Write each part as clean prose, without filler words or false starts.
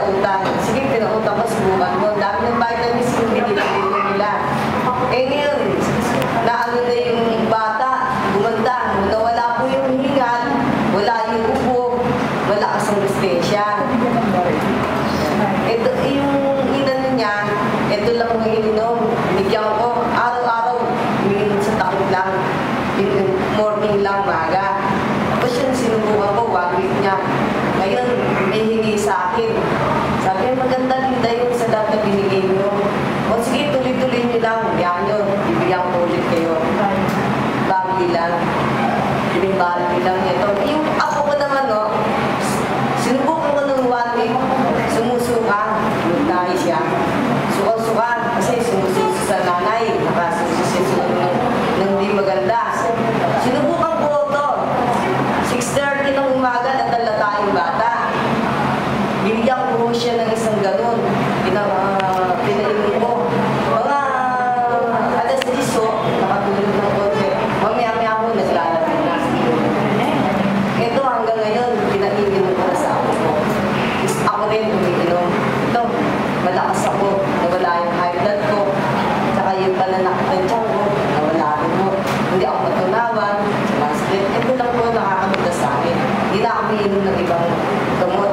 utang. Sige, pinautang mo, subukan mo. Dami ng vitamins yung binibigyan nila. Eh ngayon, naano na yung bata, gumanda, nawala po yung hingal, wala yung ubo, wala kasang gustensya. Ito, yung inano niya, ito lang ang ininom. Bigyan ko, araw-araw, umiinom sa takot lang. Morning lang, maga. Tapos yung sinubukan ko, 1 week niya. Ngayon, may hingi sa akin. Sabi, maganda linda yung sa dati na binigay niyo. O sige, tuloy-tuloy niyo lang. Yan nyo, bibigyan ko ulit kayo. Bagli lang. Bagli lang ito. Yung ako ko naman, no, sinubukan ko ng 1 week, sumusuka. Nagtahi siya. Suka-suka. Kasi sumususo sa nanay. Nakasususo ng di maganda. Sinubukan ko ito. 6:30 ng umaga, natalata yung bata. Binigyan ko siya ng isang ganun. Pinainom ko. Mga alas 10, nakatulog ng konti. Mamaya-maya ako, naglalabing na. Ito hanggang ngayon, pinainom ko na sa ako ko. Ako rin umiinom. Ito, malakas ako. Nawala yung high blood ko. Tsaka yung pananakit ng tiyan ko. Nawala rin mo. Hindi ako matunawan. Ito lang po nakakaganda sa akin. Hindi na ako umiinom ng ibang gamot.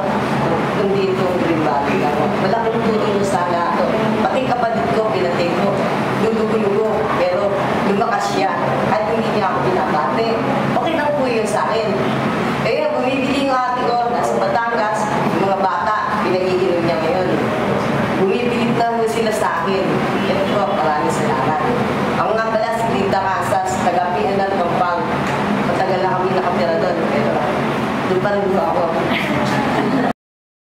Kundi ito, green body lang. Malaking tulong sa lahat. Pati kapatid ko, pinatay ko. Lugo-lugo. Pero lumakas siya. At hindi niya ako pinapate. Okay lang po yun sa akin. Eh, bumibili yung ate ko, nasa Batangas, yung mga bata, pinag-iinom niya ngayon. Bumibili na mo sila sa akin. Ito po, maraming salamat. Ang nga pala, si Linda Casas, taga-Pianan, Pampang. Matagal na kami nakatira doon. Pero doon pa rin ako